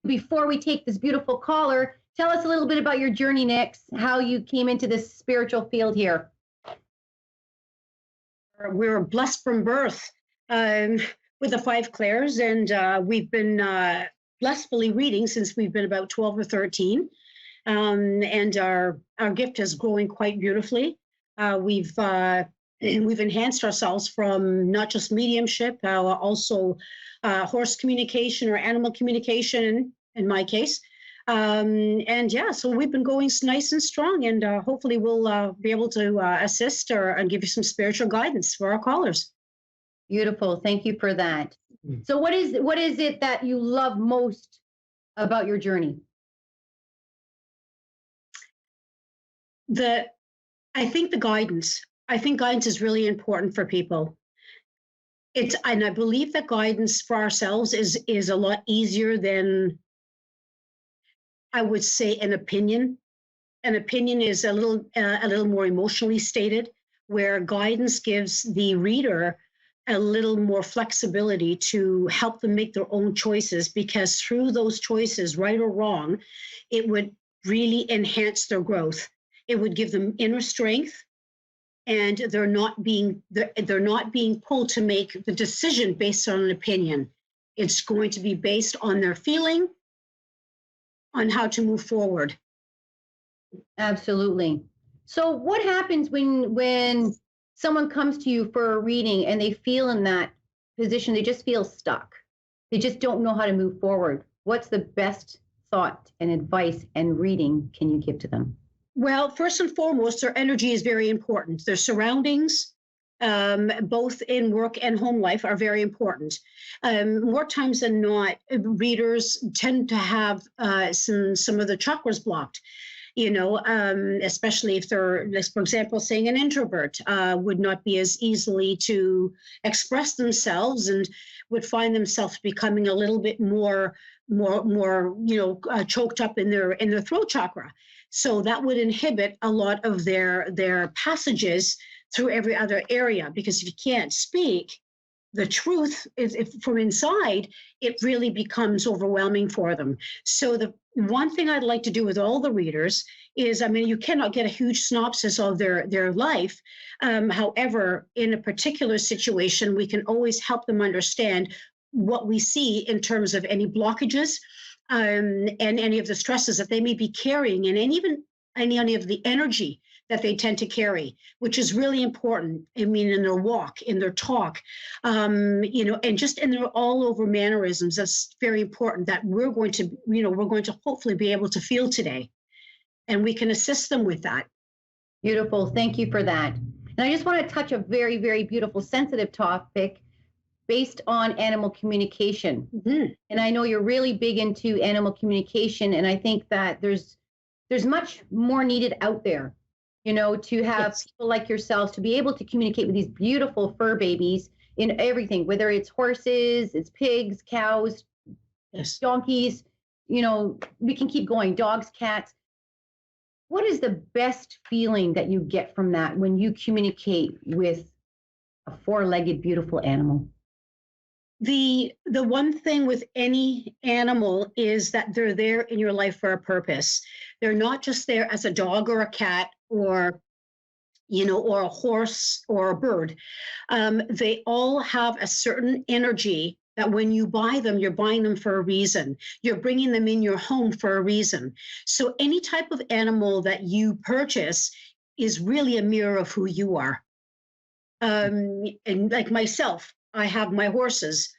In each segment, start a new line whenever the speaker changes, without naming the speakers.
before we take this beautiful caller, tell us a little bit about your journey, Nix, how you came into this spiritual field here.
We were blessed from birth with the five clairs, and we've been blissfully reading since we've been about 12 or 13. And our gift is growing quite beautifully. We've enhanced ourselves from not just mediumship, also horse communication or animal communication in my case. And yeah, so we've been going nice and strong, and hopefully we'll be able to assist and give you some spiritual guidance for our callers.
Beautiful. Thank you for that. So what is it that you love most about your journey?
I think the guidance. I think guidance is really important for people. And I believe that guidance for ourselves is a lot easier than, I would say, an opinion. An opinion is a little more emotionally stated, where guidance gives the reader a little more flexibility to help them make their own choices, because through those choices, right or wrong, it would really enhance their growth. It would give them inner strength, and they're not being pulled to make the decision based on an opinion. It's going to be based on their feeling, on how to move forward.
Absolutely. So what happens when someone comes to you for a reading and they feel in that position, they just feel stuck. They just don't know how to move forward. What's the best thought and advice and reading can you give to them?
Well, first and foremost, their energy is very important. Their surroundings, both in work and home life, are very important. More times than not, readers tend to have some of the chakras blocked. Especially if they're, for example, saying an introvert would not be as easily to express themselves and would find themselves becoming a little bit more choked up in their throat chakra. So that would inhibit a lot of their passages through every other area, because if you can't speak the truth, if from inside, it really becomes overwhelming for them. So the one thing I'd like to do with all the readers is, you cannot get a huge synopsis of their life. However, in a particular situation, we can always help them understand what we see in terms of any blockages and any of the stresses that they may be carrying, and even any of the energy that they tend to carry, which is really important. In their walk, in their talk, and just in their all over mannerisms. That's very important that we're going to hopefully be able to feel today, and we can assist them with that.
Beautiful. Thank you for that. And I just want to touch a very, very beautiful, sensitive topic based on animal communication.
Mm-hmm.
And I know you're really big into animal communication, and I think that there's much more needed out there. To have
Yes.
people like yourselves to be able to communicate with these beautiful fur babies in everything, whether it's horses, it's pigs, cows,
Yes.
donkeys, we can keep going, dogs, cats. What is the best feeling that you get from that when you communicate with a four-legged, beautiful animal?
The one thing with any animal is that they're there in your life for a purpose. They're not just there as a dog or a cat or a horse or a bird. They all have a certain energy that when you buy them, you're buying them for a reason. You're bringing them in your home for a reason. So any type of animal that you purchase is really a mirror of who you are. And like myself, I have my horses.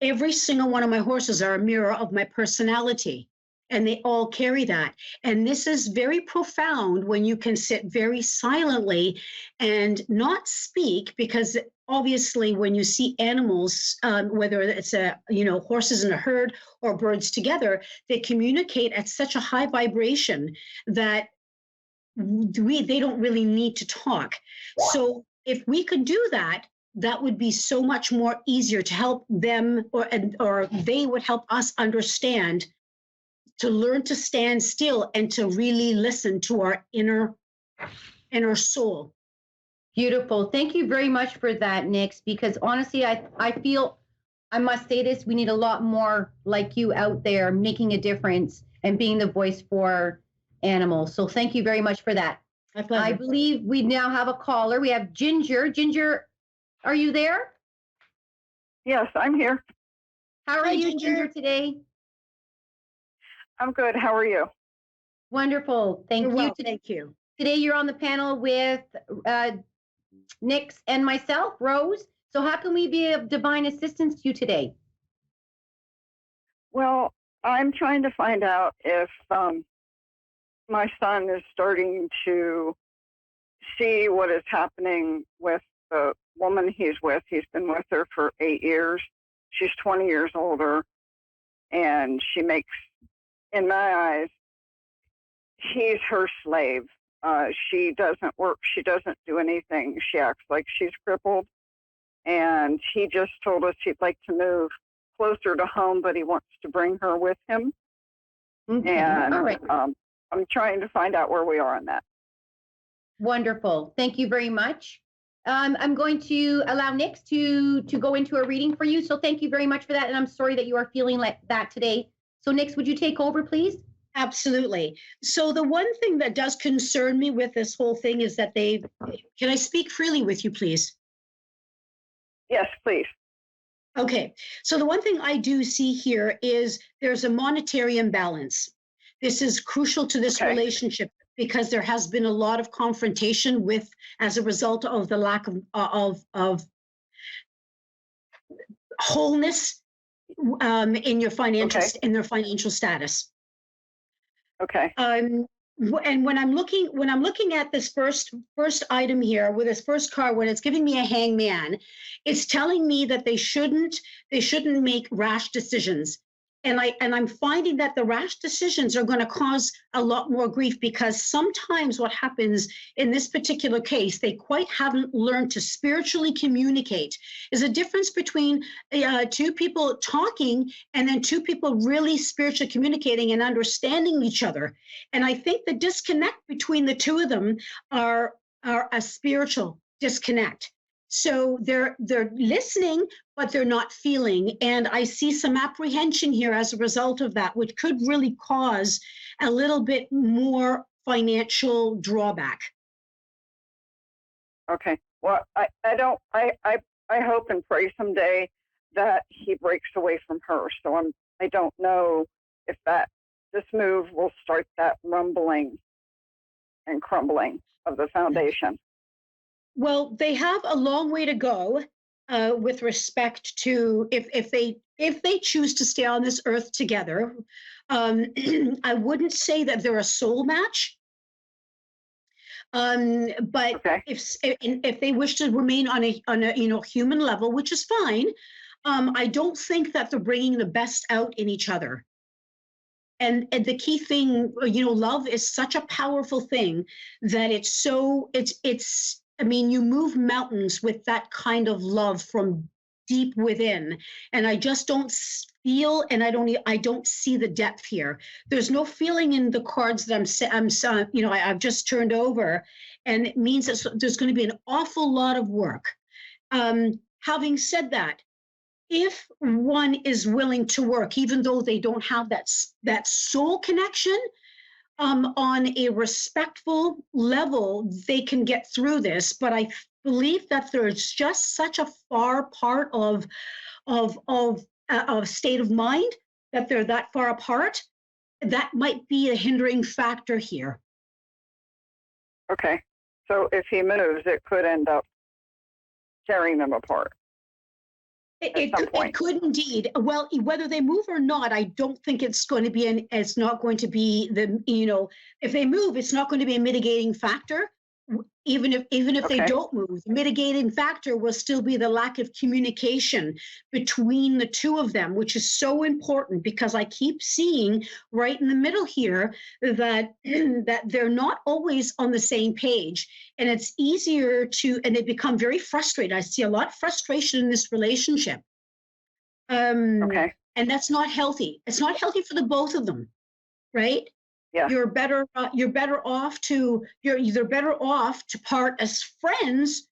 Every single one of my horses are a mirror of my personality, and they all carry that. And this is very profound when you can sit very silently and not speak, because obviously when you see animals, whether it's horses in a herd or birds together, they communicate at such a high vibration that they don't really need to talk. So if we could do that, that would be so much more easier to help them, or they would help us understand, to learn to stand still and to really listen to our inner soul.
Beautiful. Thank you very much for that, Nix, because honestly, I feel I must say this, we need a lot more like you out there making a difference and being the voice for animals. So thank you very much for that.
My
I
pleasure.
believe we now have a caller. We have Ginger. Ginger, are you there?
Yes, I'm here.
How are
Hi,
you,
Ginger.
Ginger, today?
I'm good. How are you?
Wonderful. Thank
You're
you.
well, thank you.
Today you're on the panel with Nix and myself, Rose. So how can we be of divine assistance to you today?
Well, I'm trying to find out if my son is starting to see what is happening with the woman he's with. He's been with her for 8 years. She's 20 years older, and she makes, in my eyes, he's her slave. She doesn't work. She doesn't do anything. She acts like she's crippled. And he just told us he'd like to move closer to home, but he wants to bring her with him.
Okay.
And
All right.
I'm trying to find out where we are on that.
Wonderful. Thank you very much. I'm going to allow Nix to go into a reading for you. So thank you very much for that. And I'm sorry that you are feeling like that today. So Nix, would you take over, please?
Absolutely. So the one thing that does concern me with this whole thing is that can I speak freely with you, please?
Yes, please.
Okay. So the one thing I do see here is there's a monetary imbalance. This is crucial to this
Okay.
relationship because there has been a lot of confrontation as a result of the lack of wholeness in your financial
Okay.
in their financial status.
Okay.
And when I'm looking at this first item here with this first card, when it's giving me a hangman, it's telling me that they shouldn't make rash decisions. And I'm finding that the rash decisions are going to cause a lot more grief because sometimes what happens in this particular case, they quite haven't learned to spiritually communicate. There's a difference between two people talking and then two people really spiritually communicating and understanding each other. And I think the disconnect between the two of them are a spiritual disconnect. So they're listening, but they're not feeling. And I see some apprehension here as a result of that, which could really cause a little bit more financial drawback.
Okay. Well, I hope and pray someday that he breaks away from her. So I don't know if this move will start that rumbling and crumbling of the foundation.
Well, they have a long way to go with respect to if they choose to stay on this earth together. I wouldn't say that they're a soul match, but
Okay.
if they wish to remain on a human level, which is fine, I don't think that they're bringing the best out in each other. And the key thing, love is such a powerful thing that it's I mean, you move mountains with that kind of love from deep within. And I just don't feel, and I don't see the depth here. There's no feeling in the cards that I've just turned over. And it means that there's going to be an awful lot of work. Having said that, if one is willing to work, even though they don't have that soul connection, on a respectful level, they can get through this. But I believe that there's just such a far part of state of mind that they're that far apart. That might be a hindering factor here.
Okay. So if he moves, it could end up tearing them apart.
It could indeed. Well, whether they move or not, I don't think it's going to be it's not going to be if they move, it's not going to be a mitigating factor. Even if they
Okay.
don't move, the mitigating factor will still be the lack of communication between the two of them, which is so important because I keep seeing right in the middle here that they're not always on the same page, and it's easier and they become very frustrated. I see a lot of frustration in this relationship.
Okay.
And that's not healthy. It's not healthy for the both of them, right?
Yeah.
You're better off to part as friends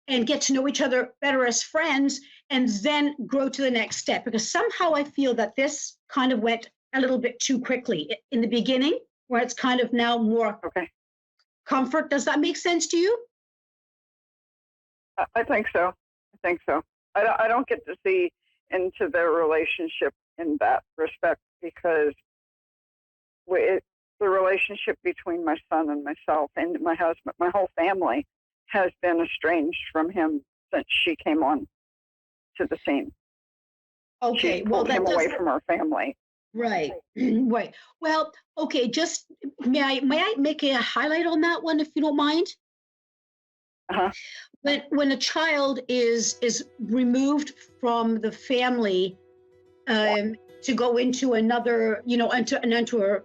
and get to know each other better as friends and then grow to the next step. Because somehow I feel that this kind of went a little bit too quickly in the beginning, where it's kind of now more
Okay.
comfort. Does that make sense to you?
I think so. I think so. I don't get to see into their relationship in that respect because the relationship between my son and myself and my husband, my whole family, has been estranged from him since she came on to the scene.
Okay,
She
well,
pulled
that
him away
does,
from our family.
right, right. Well, okay, just may I make a highlight on that one if you don't mind?
Uh-huh.
When a child is removed from the family to go into another, into a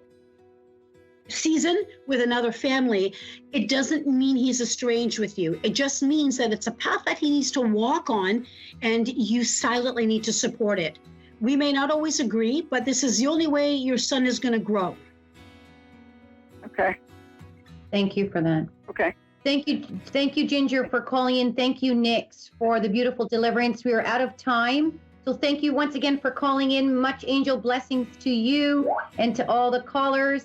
season with another family, it doesn't mean he's estranged with you. It just means that it's a path that he needs to walk on, and you silently need to support it. We may not always agree, but this is the only way your son is going to grow.
Okay.
Thank you for that.
Okay.
Thank you, Ginger, for calling in. Thank you, Nix, for the beautiful deliverance. We are out of time. So thank you once again for calling in. Much angel blessings to you and to all the callers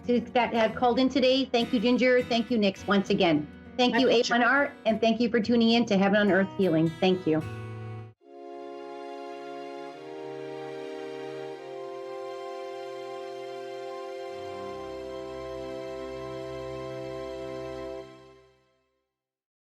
that have called in today. Thank you, Ginger. Thank you, Nix, once again. Thank
My
you,
pleasure.
A1 Art, and thank you for tuning in to Heaven on Earth Healing. Thank you.